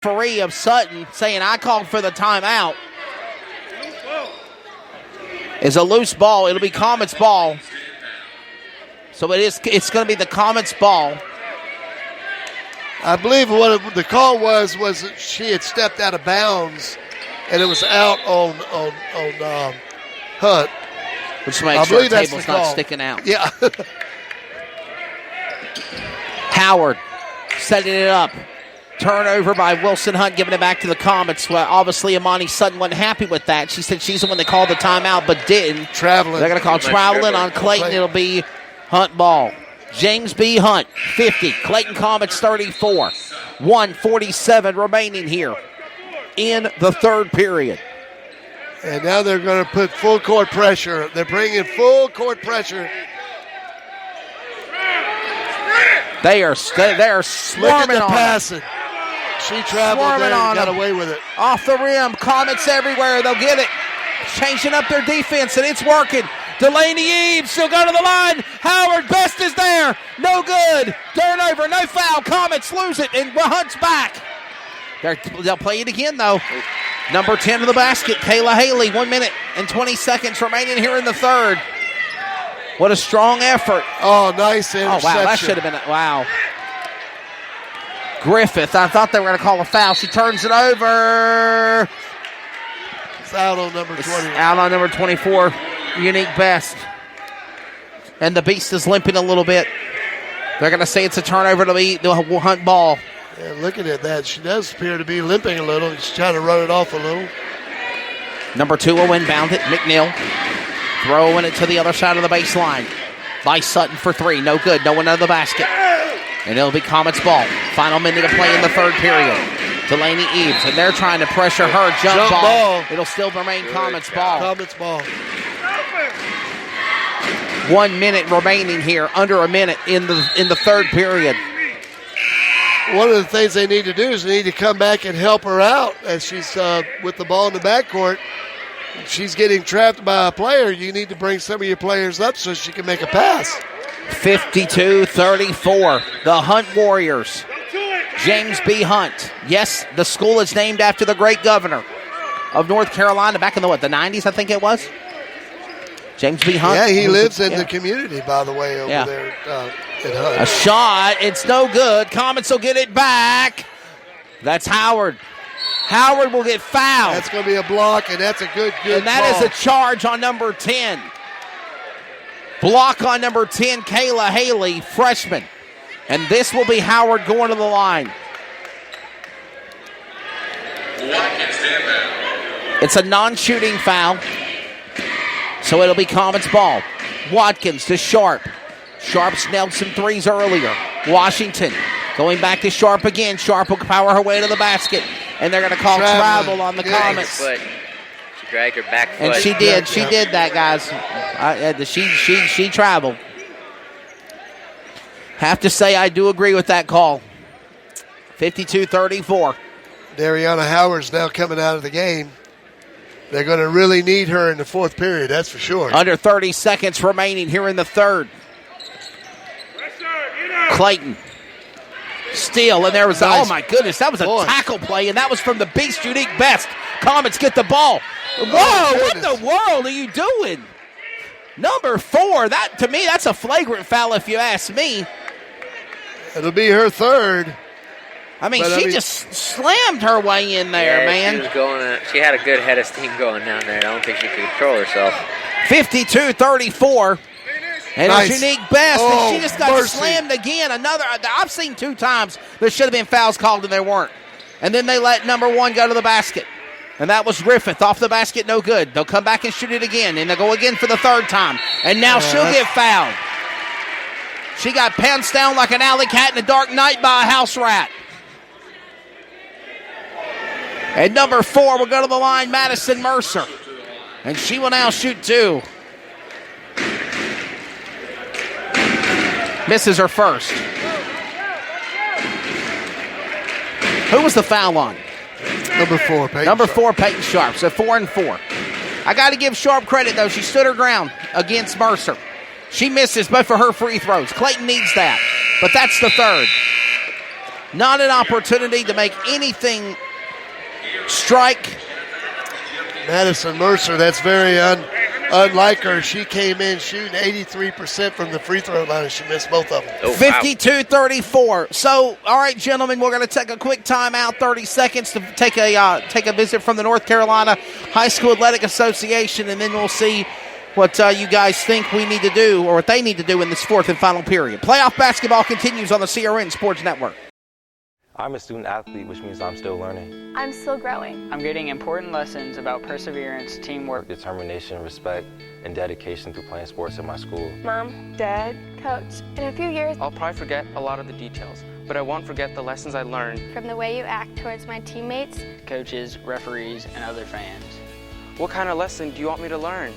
referee of Sutton saying I called for the timeout. Is a loose ball. It'll be Comets ball. So it's going to be the Comets ball. I believe what the call was that she had stepped out of bounds, and it was out on Hunt. Which makes sure the table's not sticking out. Yeah. Howard setting it up. Turnover by Wilson Hunt, giving it back to the Comets. Well, obviously, Imani Sutton wasn't happy with that. She said she's the one that called the timeout, but didn't. Traveling. They're going to call traveling on Clayton. It'll be Hunt ball. James B. Hunt, 50. Clayton Comets, 34. 1:47 remaining here in the third period. And now they're going to put full court pressure. They're bringing full court pressure. They are swarming on passing. She traveled there and got away with it. Off the rim, Comets everywhere. They'll get it. Changing up their defense, and it's working. Delaney Eves, she'll go to the line. Howard, Best is there. No good. Turnover, no foul. Comets lose it, and Hunt's back. They'll play it again, though. Number 10 to the basket, Kayla Haley. 1 minute and 20 seconds remaining here in the third. What a strong effort. Oh, nice interception. Oh, wow, that should have been wow. Griffith, I thought they were going to call a foul. She turns it over. It's out on number 20. Out on number 24, Unique Best. And the Beast is limping a little bit. They're going to say it's a turnover to the Hunt ball. Yeah, looking at that, she does appear to be limping a little. She's trying to run it off a little. Number 2 will inbound it. McNeil throwing it to the other side of the baseline by Sutton for 3. No good. No one out of the basket. And it'll be Comets ball. Final minute of play in the third period. Delaney Eves, and they're trying to pressure her. Jump ball. It'll still remain Comets ball. Comets ball. 1 minute remaining here. Under a minute in the third period. One of the things they need to do is they need to come back and help her out as she's with the ball in the backcourt. She's getting trapped by a player. You need to bring some of your players up so she can make a pass. 52-34. The Hunt Warriors. James B. Hunt. Yes, the school is named after the great governor of North Carolina back in the 90s, I think it was. James B. Hunt. Yeah, he lives in the community, by the way, over there at Hunt. A shot. It's no good. Comets will get it back. That's Howard. Howard will get fouled. That's going to be a block, and that's a good And that ball. is a charge on number 10. Block on number 10, Kayla Haley, freshman. And this will be Howard going to the line. It's a non-shooting foul. So it'll be Comets ball. Watkins to Sharp. Sharp's nailed some threes earlier. Washington going back to Sharp again. Sharp will power her way to the basket. And they're going to call travel on the Comets. She dragged her back foot. And she did. She did that, guys. She traveled. Have to say I do agree with that call. 52-34. Dariana Howard's now coming out of the game. They're going to really need her in the fourth period, that's for sure. Under 30 seconds remaining here in the third. Clayton. Steal, and there was, nice. Oh my goodness, that was a tackle play, and that was from the Beast Unique Best. Comets get the ball. Whoa, what in the world are you doing? Number 4, that to me, that's a flagrant foul if you ask me. It'll be her third. I mean, she just slammed her way in there, man. She was going. She had a good head of steam going down there. I don't think she could control herself. 52-34. And nice. It's Unique Best, and she just got mercy. slammed again. I've seen 2 times there should have been fouls called and there weren't. And then they let number 1 go to the basket. And that was Griffith off the basket, no good. They'll come back and shoot it again, and they'll go again for the third time. And now she'll get fouled. She got pounced down like an alley cat in a dark night by a house rat. And number 4 will go to the line, Madison Mercer. And she will now shoot 2. Misses her first. Who was the foul on? Number 4, Peyton. Number 4, Peyton Sharp. So 4 and 4. I got to give Sharp credit, though. She stood her ground against Mercer. She misses both for her free throws. Clayton needs that. But that's the third. Not an opportunity to make anything strike. Madison Mercer, that's very unlike her. She came in shooting 83% from the free throw line, and she missed both of them. Oh, wow. 52-34. So, all right, gentlemen, we're going to take a quick timeout, 30 seconds to take a visit from the North Carolina High School Athletic Association, and then we'll see what you guys think we need to do or what they need to do in this fourth and final period. Playoff basketball continues on the CRN Sports Network. I'm a student athlete, which means I'm still learning. I'm still growing. I'm getting important lessons about perseverance, teamwork, Determination, respect, and dedication through playing sports at my school. Mom, Dad, Coach, in a few years, I'll probably forget a lot of the details, but I won't forget the lessons I learned. From the way you act towards my teammates, coaches, referees, and other fans. What kind of lesson do you want me to learn?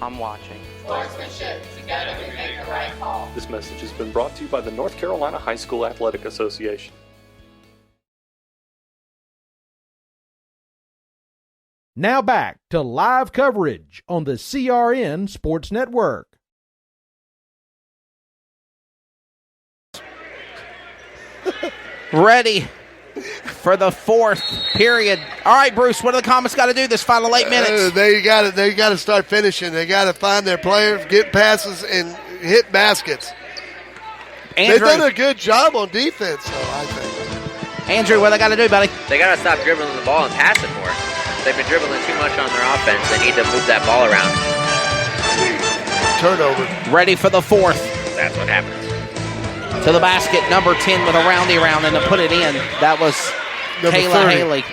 I'm watching. Sportsmanship, together we make the right call. This message has been brought to you by the North Carolina High School Athletic Association. Now back to live coverage on the CRN Sports Network. Ready for the fourth period. All right, Bruce, what do the Comets got to do this final 8 minutes? They got to start finishing. They got to find their players, get passes, and hit baskets. Andrew, They've done a good job on defense, though, I think. Andrew, what they got to do, buddy? They got to stop dribbling the ball and pass it more. They've been dribbling too much on their offense. They need to move that ball around. Turnover. Ready for the fourth. That's what happens. To the basket, number 10 with a roundy round and to put it in. That was Number Kayla 30. Haley.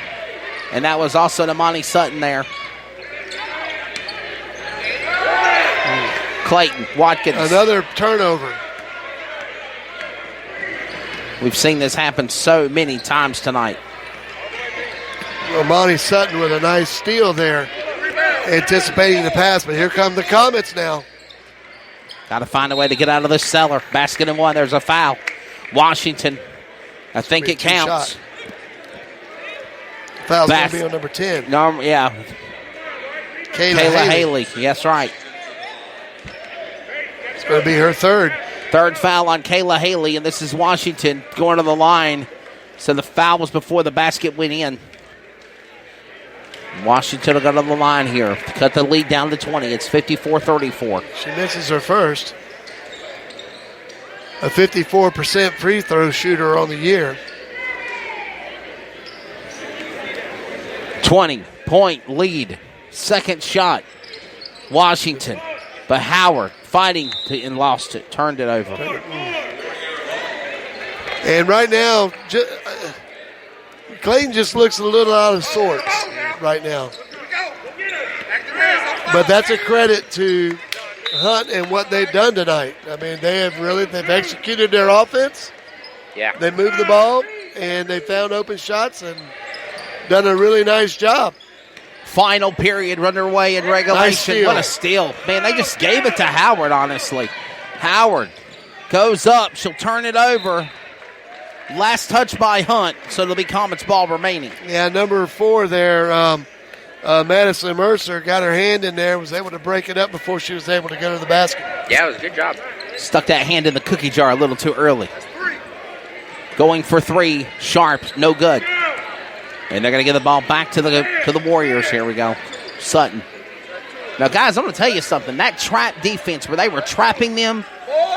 And that was also Namani Sutton there. Clayton, Watkins. Another turnover. We've seen this happen so many times tonight. Amani Sutton with a nice steal there, anticipating the pass, but here come the Comets now. Got to find a way to get out of this cellar. Basket and one, there's a foul. Washington, I think it counts. Foul's going to be on number 10. Yeah. Kayla Haley, yes, right. It's going to be her third. Third foul on Kayla Haley, and this is Washington going to the line. So the foul was before the basket went in. Washington will go to the line here to cut the lead down to 20. It's 54-34. She misses her first. A 54% free throw shooter on the year. 20-point lead. Second shot. Washington. But Howard fighting and lost it. Turned it over. And right now, Clayton just looks a little out of sorts right now. But that's a credit to Hunt and what they've done tonight. I mean, they've executed their offense. Yeah. They moved the ball, and they found open shots and done a really nice job. Final period underway in regulation. Nice steal. What a steal. Man, they just gave it to Howard, honestly. Howard goes up. She'll turn it over. Last touch by Hunt, so it'll be Comets ball remaining. Yeah, number 4 there, Madison Mercer got her hand in there, was able to break it up before she was able to go to the basket. Yeah, it was a good job. Stuck that hand in the cookie jar a little too early. Going for three, Sharp, no good. And they're going to give the ball back to the Warriors. Here we go. Sutton. Now, guys, I'm going to tell you something. That trap defense where they were trapping them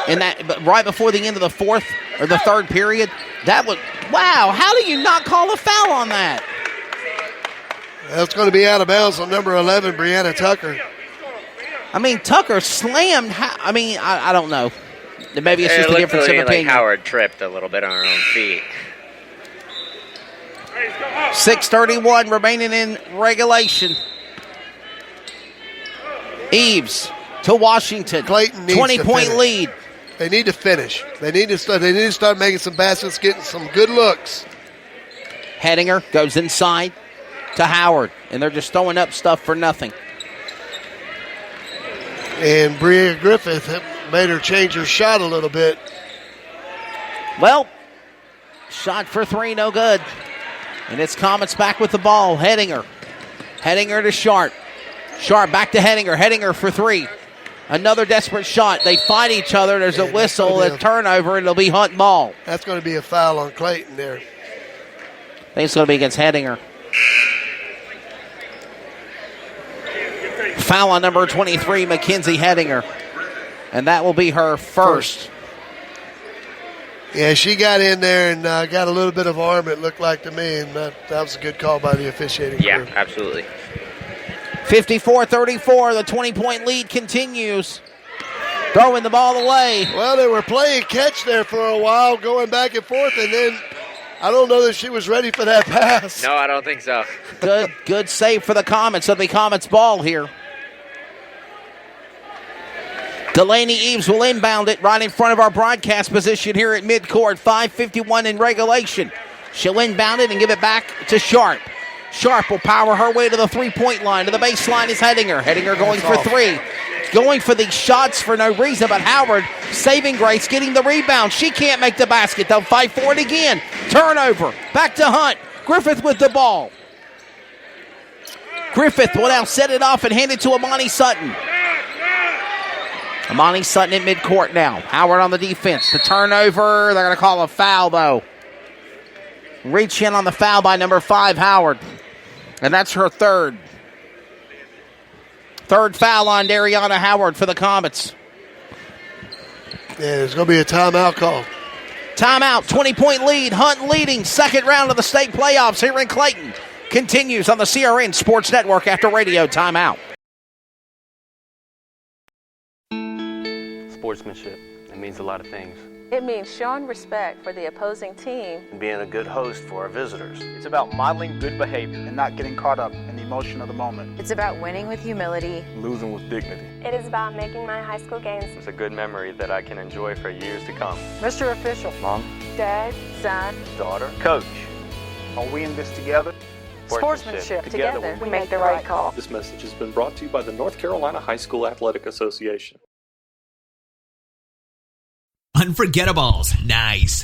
in that right before the end of the fourth or the third period, that was, wow, how do you not call a foul on that? That's going to be out of bounds on number 11, Brianna Tucker. I mean, Tucker slammed. I don't know. Maybe it's just a difference of opinion. Like Howard tripped a little bit on her own feet. 6:31 remaining in regulation. Eves to Washington. Clayton needs 20-point lead. They need to finish. They need to start making some baskets, getting some good looks. Hedinger goes inside to Howard, and they're just throwing up stuff for nothing. And Bria Griffith made her change her shot a little bit. Well, shot for three, no good. And it's Comets back with the ball. Hedinger to Sharp. Sharp back to Hedinger. Hedinger for three. Another desperate shot. They fight each other. There's a whistle, a turnover, and it'll be Hunt ball. That's going to be a foul on Clayton there. I think it's going to be against Hedinger. Foul on number 23, Mackenzie Hedinger. And that will be her first. Yeah, she got in there and got a little bit of arm, it looked like to me, and that was a good call by the officiating crew. Yeah, absolutely. 54-34, the 20-point lead continues. Throwing the ball away. Well, they were playing catch there for a while, going back and forth, and then I don't know that she was ready for that pass. No, I don't think so. Good save for the Comets. It'll be Comets ball here. Delaney Eves will inbound it right in front of our broadcast position here at midcourt. 5:51 in regulation. She'll inbound it and give it back to Sharp. Sharp will power her way to the three-point line. To the baseline is Hedinger. Hedinger going for three. Going for these shots for no reason, but Howard saving grace, getting the rebound. She can't make the basket. They'll fight for it again. Turnover. Back to Hunt. Griffith with the ball. Griffith will now set it off and hand it to Amani Sutton. Amani Sutton in midcourt now. Howard on the defense. The turnover. They're going to call a foul, though. Reach in on the foul by number 5, Howard. And that's her third. Third foul on Dariana Howard for the Comets. Yeah, there's going to be a timeout call. Timeout, 20-point lead. Hunt leading. Second round of the state playoffs here in Clayton. Continues on the CRN Sports Network after radio timeout. Sportsmanship. It means a lot of things. It means showing respect for the opposing team and being a good host for our visitors. It's about modeling good behavior and not getting caught up in the emotion of the moment. It's about winning with humility, losing with dignity. It is about making my high school games. It's a good memory that I can enjoy for years to come. Mr. Official, Mom, Dad, Son, Daughter, Coach. Are we in this together? Sportsmanship. Together we make the right call. This message has been brought to you by the North Carolina High School Athletic Association. Unforgettables. Nice.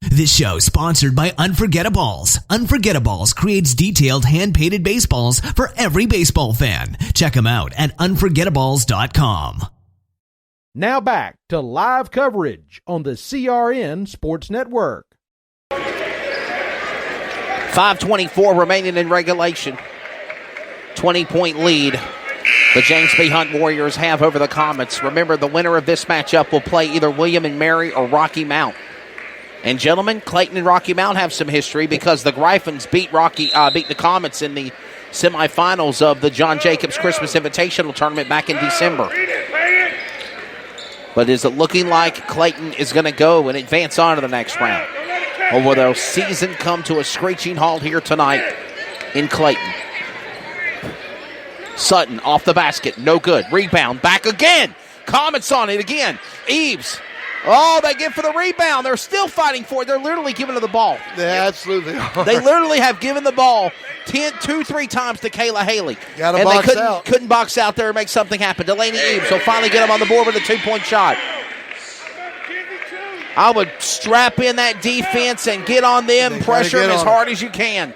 This show sponsored by Unforgettables. Unforgettables creates detailed hand-painted baseballs for every baseball fan. Check them out at unforgettables.com. Now back to live coverage on the CRN Sports Network. 5:24 remaining in regulation. 20-point lead the James B. Hunt Warriors have over the Comets. Remember, the winner of this matchup will play either William and Mary or Rocky Mount. And gentlemen, Clayton and Rocky Mount have some history because the Gryphons beat the Comets in the semifinals of the John Jacobs Christmas Invitational Tournament back in December. But is it looking like Clayton is going to go and advance on to the next round? Or will their season come to a screeching halt here tonight in Clayton? Sutton off the basket, no good. Rebound, back again. Comets on it again. Eves. Oh, they get for the rebound. They're still fighting for it. They're literally giving her the ball. They absolutely are. They literally have given the ball 2-3 times to Kayla Haley. Gotta box they out. couldn't box out there and make something happen. Delaney Eves will finally get them on the board with a 2-point shot. I would strap in that defense and get on them, pressure them as hard as you can.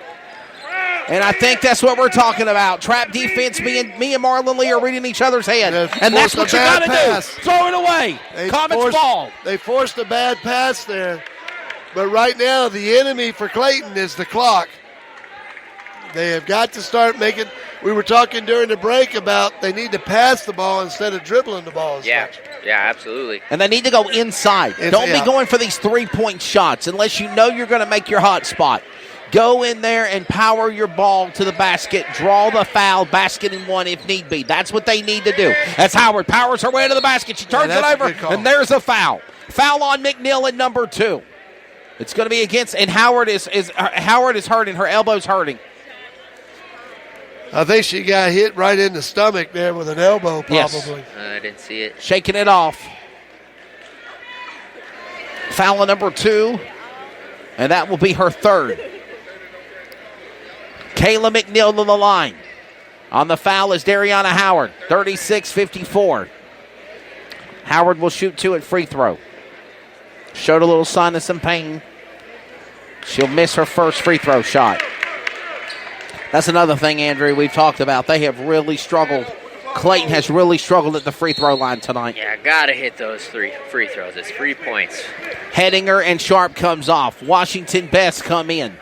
And I think that's what we're talking about. Trap defense, me and Marlon Lee are reading each other's head. And that's what you got to do. Throw it away. Comets ball. They forced a bad pass there. But right now, the enemy for Clayton is the clock. They have got to start making. We were talking during the break about they need to pass the ball instead of dribbling the ball as much. Yeah, absolutely. And they need to go inside. Don't be going for these 3-point shots unless you know you're going to make your hot spot. Go in there and power your ball to the basket. Draw the foul, basket and one if need be. That's what they need to do. As Howard powers her way to the basket. She turns it over, and there's a foul. Foul on McNeil at number 2. It's going to be against, and Howard is hurting. Her elbow's hurting. I think she got hit right in the stomach there with an elbow, probably. Yes. I didn't see it. Shaking it off. Foul on number 2, and that will be her third. Kayla McNeil on the line. On the foul is Dariana Howard, 36-54. Howard will shoot 2 at free throw. Showed a little sign of some pain. She'll miss her first free throw shot. That's another thing, Andrew, we've talked about. They have really struggled Clayton has really struggled at the free throw line tonight. Yeah, gotta hit those 3 free throws. It's 3 points. Hedinger and Sharp comes off. Washington Best come in.